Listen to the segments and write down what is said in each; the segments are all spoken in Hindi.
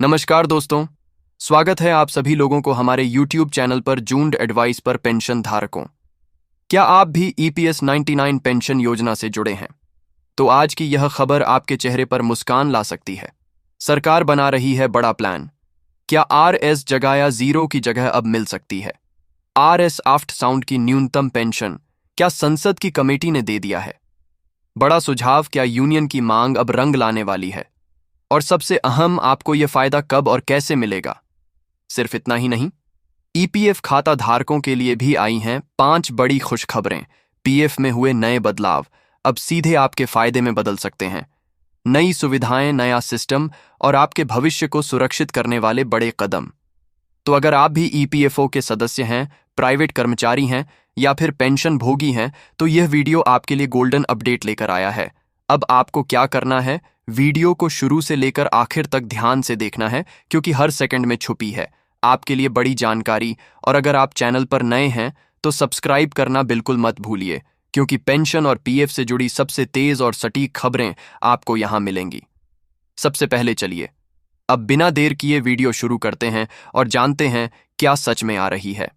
नमस्कार दोस्तों, स्वागत है आप सभी लोगों को हमारे YouTube चैनल पर जून्ड एडवाइस पर पेंशन धारकों। क्या आप भी EPS 99 पेंशन योजना से जुड़े हैं? तो आज की यह खबर आपके चेहरे पर मुस्कान ला सकती है। सरकार बना रही है बड़ा प्लान। क्या RS जगाया जीरो की जगह अब मिल सकती है? RS आफ्ट साउंड की न्यूनतम पेंशन क्या संसद की कमेटी ने दे दिया है? बड़ा सुझाव, क्या यूनियन की मांग अब रंग लाने वाली है? और सबसे अहम, आपको यह फायदा कब और कैसे मिलेगा? सिर्फ इतना ही नहीं, EPF खाता धारकों के लिए भी आई हैं 5 बड़ी खुशखबरें। PF में हुए नए बदलाव अब सीधे आपके फायदे में बदल सकते हैं। नई सुविधाएं, नया सिस्टम और आपके भविष्य को सुरक्षित करने वाले बड़े कदम। तो अगर आप भी EPFO के सदस्य हैं, प्राइवेट कर्मचारी हैं या फिर पेंशन भोगी हैं, तो यह वीडियो आपके लिए गोल्डन अपडेट लेकर आया है। अब आपको क्या करना है? वीडियो को शुरू से लेकर आखिर तक ध्यान से देखना है, क्योंकि हर सेकंड में छुपी है आपके लिए बड़ी जानकारी। और अगर आप चैनल पर नए हैं तो सब्सक्राइब करना बिल्कुल मत भूलिए, क्योंकि पेंशन और PF से जुड़ी सबसे तेज और सटीक खबरें आपको यहां मिलेंगी। सबसे पहले चलिए अब बिना देर किए वीडियो शुरू करते हैं और जानते हैं क्या सच में आ रही है।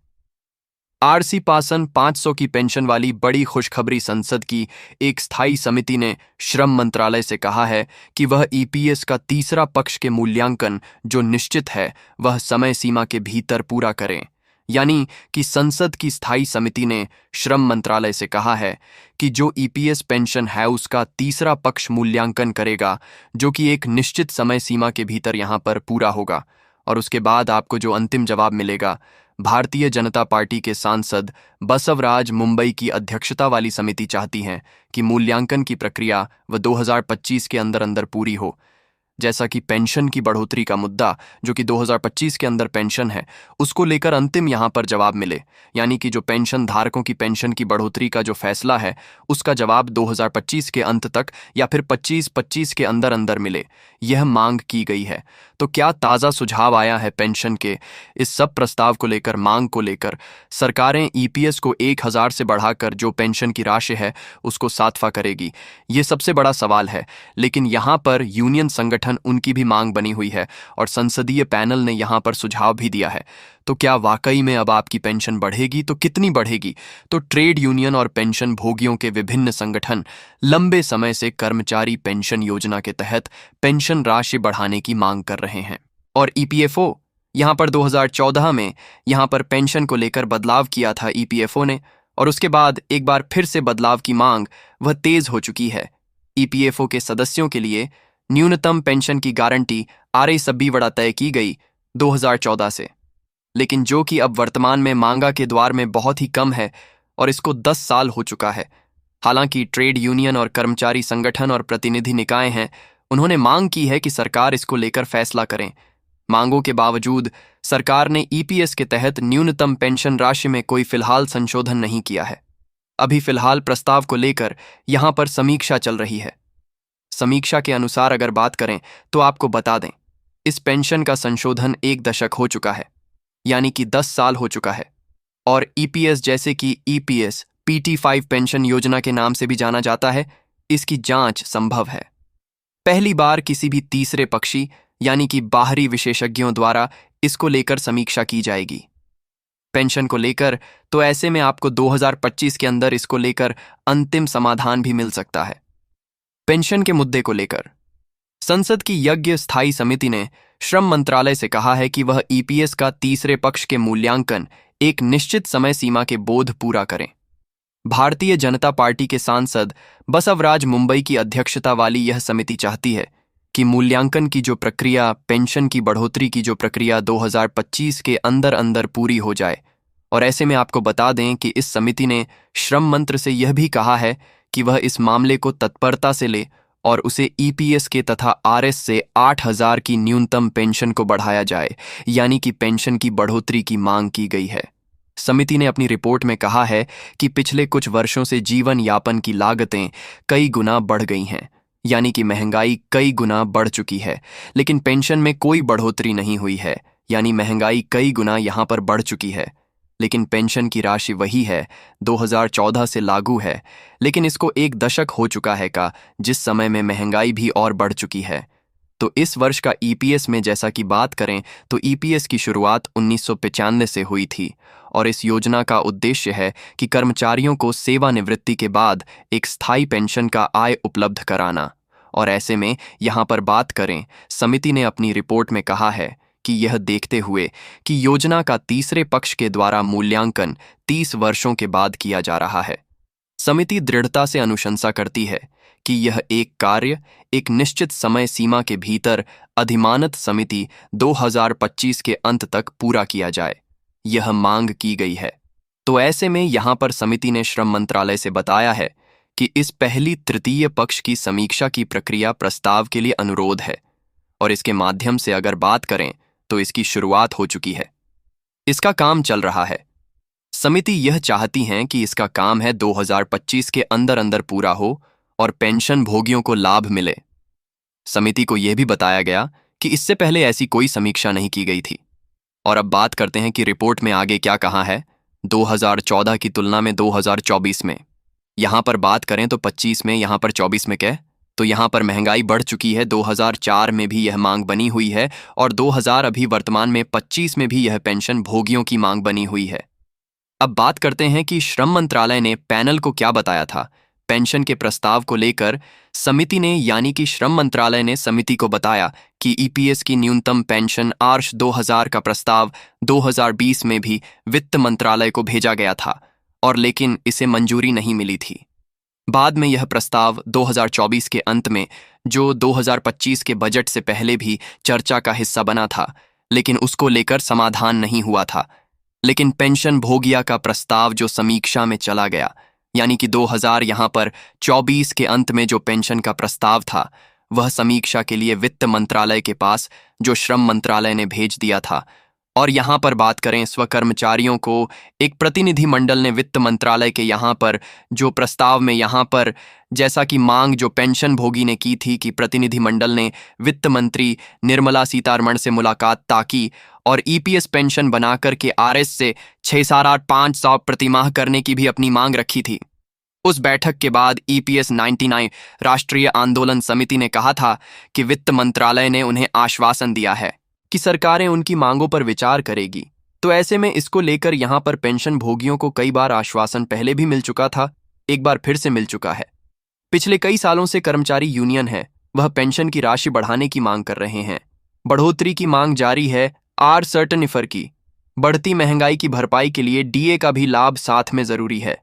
RC पासन 500 की पेंशन वाली बड़ी खुशखबरी। संसद की एक स्थायी समिति ने श्रम मंत्रालय से कहा है कि वह EPS का तीसरा पक्ष के मूल्यांकन जो निश्चित है वह समय सीमा के भीतर पूरा करें। यानी कि संसद की स्थायी समिति ने श्रम मंत्रालय से कहा है कि जो EPS पेंशन है उसका तीसरा पक्ष मूल्यांकन करेगा, जो कि एक निश्चित समय सीमा के भीतर यहां पर पूरा होगा। और उसके बाद आपको जो अंतिम जवाब मिलेगा, भारतीय जनता पार्टी के सांसद बसवराज मुंबई की अध्यक्षता वाली समिति चाहती हैं कि मूल्यांकन की प्रक्रिया वह 2025 के अंदर अंदर पूरी हो। जैसा कि पेंशन की बढ़ोतरी का मुद्दा, जो कि 2025 के अंदर पेंशन है, उसको लेकर अंतिम यहां पर जवाब मिले। यानी कि जो पेंशन धारकों की पेंशन की बढ़ोतरी का जो फैसला है उसका जवाब 2025 के अंत तक या फिर 25 के अंदर अंदर मिले, यह मांग की गई है। तो क्या ताज़ा सुझाव आया है पेंशन के इस सब प्रस्ताव को लेकर, मांग को लेकर? सरकारें EPS को 1000 से बढ़ाकर जो पेंशन की राशि है उसको 7वां करेगी, ये सबसे बड़ा सवाल है। लेकिन यहाँ पर यूनियन संगठन, उनकी भी मांग बनी हुई है और संसदीय पैनल ने यहाँ पर सुझाव भी दिया है। तो क्या वाकई में अब आपकी पेंशन बढ़ेगी? तो कितनी बढ़ेगी? तो ट्रेड यूनियन और पेंशन भोगियों के विभिन्न संगठन लंबे समय से कर्मचारी पेंशन योजना के तहत पेंशन राशि बढ़ाने की मांग कर रहे हैं। और EPFO यहाँ पर 2014 में यहाँ पर पेंशन को लेकर बदलाव किया था EPFO ने, और उसके बाद एक बार फिर से बदलाव की मांग वह तेज हो चुकी है। EPFO के सदस्यों के लिए न्यूनतम पेंशन की गारंटी RSB बड़ा तय की गई 2014 से, लेकिन जो कि अब वर्तमान में मांगा के द्वार में बहुत ही कम है और इसको 10 साल हो चुका है। हालांकि ट्रेड यूनियन और कर्मचारी संगठन और प्रतिनिधि निकाय हैं, उन्होंने मांग की है कि सरकार इसको लेकर फैसला करें। मांगों के बावजूद सरकार ने EPS के तहत न्यूनतम पेंशन राशि में कोई फिलहाल संशोधन नहीं किया है। अभी फिलहाल प्रस्ताव को लेकर यहां पर समीक्षा चल रही है। समीक्षा के अनुसार अगर बात करें तो आपको बता दें, इस पेंशन का संशोधन 1 दशक हो चुका है, यानी कि 10 साल हो चुका है। और EPS, जैसे कि EPS PT5 पेंशन योजना के नाम से भी जाना जाता है, इसकी जांच संभव है। पहली बार किसी भी तीसरे पक्षी यानी कि बाहरी विशेषज्ञों द्वारा इसको लेकर समीक्षा की जाएगी। पेंशन को लेकर तो ऐसे में आपको 2025 के अंदर इसको लेकर अंतिम समाधान भी मिल सकता है। पेंशन के मुद्दे को लेकर संसद की यज्ञ स्थायी समिति ने श्रम मंत्रालय से कहा है कि वह EPS का तीसरे पक्ष के मूल्यांकन एक निश्चित समय सीमा के बोध पूरा करें। भारतीय जनता पार्टी के सांसद बसवराज मुंबई की अध्यक्षता वाली यह समिति चाहती है कि मूल्यांकन की जो प्रक्रिया, पेंशन की बढ़ोतरी की जो प्रक्रिया 2025 के अंदर अंदर पूरी हो जाए। और ऐसे में आपको बता दें कि इस समिति ने श्रम मंत्र से यह भी कहा है कि वह इस मामले को तत्परता से ले और उसे EPS के तथा RS से 8000 की न्यूनतम पेंशन को बढ़ाया जाए, यानी कि पेंशन की बढ़ोतरी की मांग की गई है। समिति ने अपनी रिपोर्ट में कहा है कि पिछले कुछ वर्षों से जीवन यापन की लागतें कई गुना बढ़ गई हैं, यानी कि महंगाई कई गुना बढ़ चुकी है, लेकिन पेंशन में कोई बढ़ोतरी नहीं हुई है। यानी महंगाई कई गुना यहाँ पर बढ़ चुकी है, लेकिन पेंशन की राशि वही है, 2014 से लागू है। लेकिन इसको 1 दशक हो चुका है जिस समय में महंगाई भी और बढ़ चुकी है। तो इस वर्ष का ईपीएस में जैसा कि बात करें तो ईपीएस की शुरुआत 1995 से हुई थी और इस योजना का उद्देश्य है कि कर्मचारियों को सेवानिवृत्ति के बाद एक स्थायी पेंशन का आय उपलब्ध कराना। और ऐसे में यहाँ पर बात करें, समिति ने अपनी रिपोर्ट में कहा है कि यह देखते हुए कि योजना का तीसरे पक्ष के द्वारा मूल्यांकन 30 वर्षों के बाद किया जा रहा है, समिति दृढ़ता से अनुशंसा करती है कि यह एक कार्य एक निश्चित समय सीमा के भीतर अधिमानत समिति 2025 के अंत तक पूरा किया जाए, यह मांग की गई है। तो ऐसे में यहाँ पर समिति ने श्रम मंत्रालय से बताया है कि इस पहली तृतीय पक्ष की समीक्षा की प्रक्रिया प्रस्ताव के लिए अनुरोध है और इसके माध्यम से अगर बात करें तो इसकी शुरुआत हो चुकी है, इसका काम चल रहा है। समिति यह चाहती हैं कि इसका काम है 2025 के अंदर अंदर पूरा हो और पेंशन भोगियों को लाभ मिले। समिति को यह भी बताया गया कि इससे पहले ऐसी कोई समीक्षा नहीं की गई थी। और अब बात करते हैं कि रिपोर्ट में आगे क्या कहा है 2014 की तुलना में 2024 में। यहाँ पर बात करें तो 25 में, यहाँ पर 24 में क्या, तो यहाँ पर महंगाई बढ़ चुकी है। 2004 में भी यह मांग बनी हुई है और 2000 अभी वर्तमान में 25 में भी यह पेंशन भोगियों की मांग बनी हुई है। अब बात करते हैं कि श्रम मंत्रालय ने पैनल को क्या बताया था पेंशन के प्रस्ताव को लेकर। समिति ने यानी कि श्रम मंत्रालय ने समिति को बताया कि ईपीएस की न्यूनतम पेंशन आर्श 2000 का प्रस्ताव 2020 में भी वित्त मंत्रालय को भेजा गया था और लेकिन इसे मंजूरी नहीं मिली थी। बाद में यह प्रस्ताव 2024 के अंत में, जो 2025 के बजट से पहले भी चर्चा का हिस्सा बना था, लेकिन उसको लेकर समाधान नहीं हुआ था। लेकिन पेंशन भोगिया का प्रस्ताव जो समीक्षा में चला गया, यानी कि 2000 यहाँ पर 24 के अंत में जो पेंशन का प्रस्ताव था वह समीक्षा के लिए वित्त मंत्रालय के पास, जो श्रम मंत्रालय ने भेज दिया था। और यहाँ पर बात करें स्वकर्मचारियों को, एक प्रतिनिधि मंडल ने वित्त मंत्रालय के यहाँ पर जो प्रस्ताव में यहाँ पर जैसा कि मांग जो पेंशन भोगी ने की थी कि प्रतिनिधि मंडल ने वित्त मंत्री निर्मला सीतारमण से मुलाकात ताकी और ईपीएस पेंशन बनाकर के आरएस से 6,500 प्रतिमाह करने की भी अपनी मांग रखी थी। उस बैठक के बाद ईपीएस 99 राष्ट्रीय आंदोलन समिति ने कहा था कि वित्त मंत्रालय ने उन्हें आश्वासन दिया है कि सरकारें उनकी मांगों पर विचार करेगी। तो ऐसे में इसको लेकर यहाँ पर पेंशन भोगियों को कई बार आश्वासन पहले भी मिल चुका था, एक बार फिर से मिल चुका है। पिछले कई सालों से कर्मचारी यूनियन है वह पेंशन की राशि बढ़ाने की मांग कर रहे हैं। बढ़ोतरी की मांग जारी है। आर सर्टनिफर की बढ़ती महंगाई की भरपाई के लिए डीए का भी लाभ साथ में जरूरी है।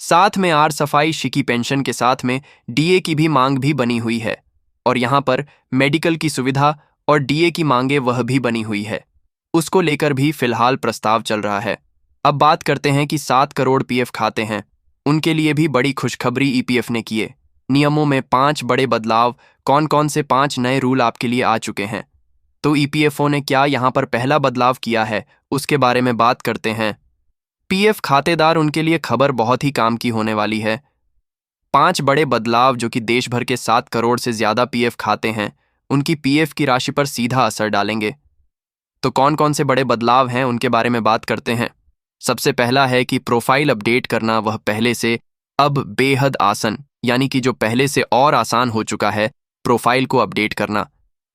साथ में आर सफाई शिकी पेंशन के साथ में डीए की भी मांग भी बनी हुई है और यहाँ पर मेडिकल की सुविधा और डीए की मांगे वह भी बनी हुई है, उसको लेकर भी फिलहाल प्रस्ताव चल रहा है। अब बात करते हैं कि 7 करोड़ पीएफ खाते हैं, उनके लिए भी बड़ी खुशखबरी ईपीएफ ने किए। नियमों में 5 बड़े बदलाव, कौन कौन से 5 नए रूल आपके लिए आ चुके हैं। तो ईपीएफओ ने क्या यहाँ पर पहला बदलाव किया है उसके बारे में बात करते हैं। पीएफ खातेदार उनके लिए खबर बहुत ही काम की होने वाली है। 5 बड़े बदलाव जो कि देश भर के 7 करोड़ से ज्यादा पीएफ खाते हैं उनकी पीएफ की राशि पर सीधा असर डालेंगे। तो कौन कौन से बड़े बदलाव हैं उनके बारे में बात करते हैं। सबसे पहला है कि प्रोफाइल अपडेट करना वह पहले से अब बेहद आसान, यानी कि जो पहले से और आसान हो चुका है प्रोफाइल को अपडेट करना,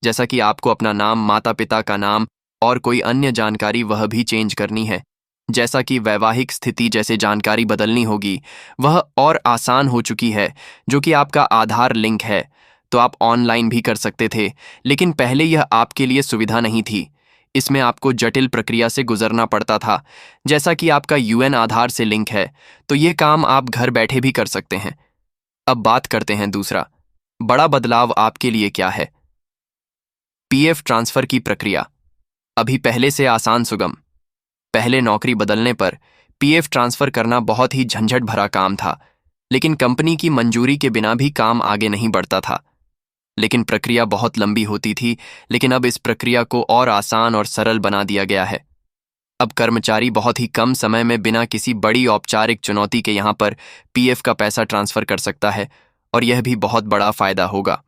जैसा कि आपको अपना नाम, माता पिता का नाम और कोई अन्य जानकारी वह भी चेंज करनी है, जैसा कि वैवाहिक स्थिति जैसे जानकारी बदलनी होगी वह और आसान हो चुकी है। जो कि आपका आधार लिंक है तो आप ऑनलाइन भी कर सकते थे, लेकिन पहले यह आपके लिए सुविधा नहीं थी। इसमें आपको जटिल प्रक्रिया से गुजरना पड़ता था। जैसा कि आपका यूएन आधार से लिंक है तो यह काम आप घर बैठे भी कर सकते हैं। अब बात करते हैं दूसरा बड़ा बदलाव आपके लिए क्या है। पीएफ ट्रांसफर की प्रक्रिया अभी पहले से आसान सुगम। पहले नौकरी बदलने पर पीएफ ट्रांसफर करना बहुत ही झंझट भरा काम था, लेकिन कंपनी की मंजूरी के बिना भी काम आगे नहीं बढ़ता था। लेकिन प्रक्रिया बहुत लंबी होती थी, लेकिन अब इस प्रक्रिया को और आसान और सरल बना दिया गया है। अब कर्मचारी बहुत ही कम समय में बिना किसी बड़ी औपचारिक चुनौती के यहाँ पर पीएफ का पैसा ट्रांसफर कर सकता है और यह भी बहुत बड़ा फायदा होगा।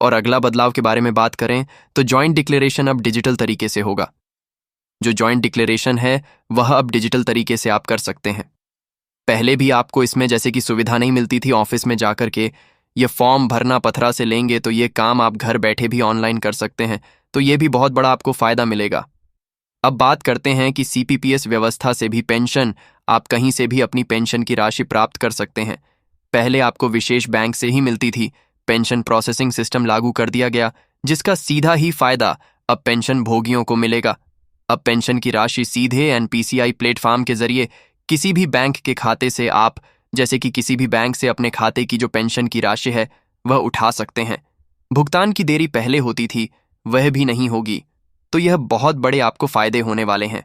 और अगला बदलाव के बारे में बात करें तो जॉइंट डिक्लेरेशन अब डिजिटल तरीके से होगा। जो जॉइंट डिक्लेरेशन है वह अब डिजिटल तरीके से आप कर सकते हैं। पहले भी आपको इसमें जैसे कि सुविधा नहीं मिलती थी ऑफिस में जाकर के ये फॉर्म भरना पथरा से लेंगे तो ये काम आप घर बैठे भी ऑनलाइन कर सकते हैं, तो ये भी बहुत बड़ा आपको फायदा मिलेगा। अब बात करते हैं कि सीपीपीएस व्यवस्था से भी पेंशन, आप कहीं से भी अपनी पेंशन की राशि प्राप्त कर सकते हैं। पहले आपको विशेष बैंक से ही मिलती थी, पेंशन प्रोसेसिंग सिस्टम लागू कर दिया गया, जिसका सीधा ही फायदा अब पेंशन भोगियों को मिलेगा। अब पेंशन की राशि सीधे एनपीसीआई प्लेटफॉर्म के जरिए किसी भी बैंक के खाते से आप, जैसे कि किसी भी बैंक से अपने खाते की जो पेंशन की राशि है वह उठा सकते हैं। भुगतान की देरी पहले होती थी, वह भी नहीं होगी, तो यह बहुत बड़े आपको फायदे होने वाले हैं।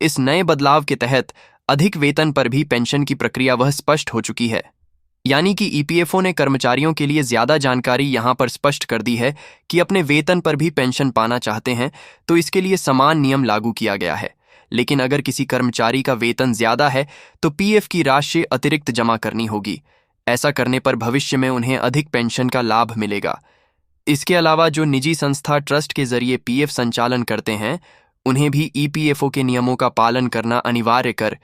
इस नए बदलाव के तहत अधिक वेतन पर भी पेंशन की प्रक्रिया वह स्पष्ट हो चुकी है। यानी कि ईपीएफओ ने कर्मचारियों के लिए ज्यादा जानकारी यहां पर स्पष्ट कर दी है कि अपने वेतन पर भी पेंशन पाना चाहते हैं तो इसके लिए समान नियम लागू किया गया है। लेकिन अगर किसी कर्मचारी का वेतन ज्यादा है तो पीएफ की राशि अतिरिक्त जमा करनी होगी। ऐसा करने पर भविष्य में उन्हें अधिक पेंशन का लाभ मिलेगा। इसके अलावा जो निजी संस्था ट्रस्ट के जरिए पीएफ संचालन करते हैं, उन्हें भी ईपीएफओ के नियमों का पालन करना अनिवार्य कर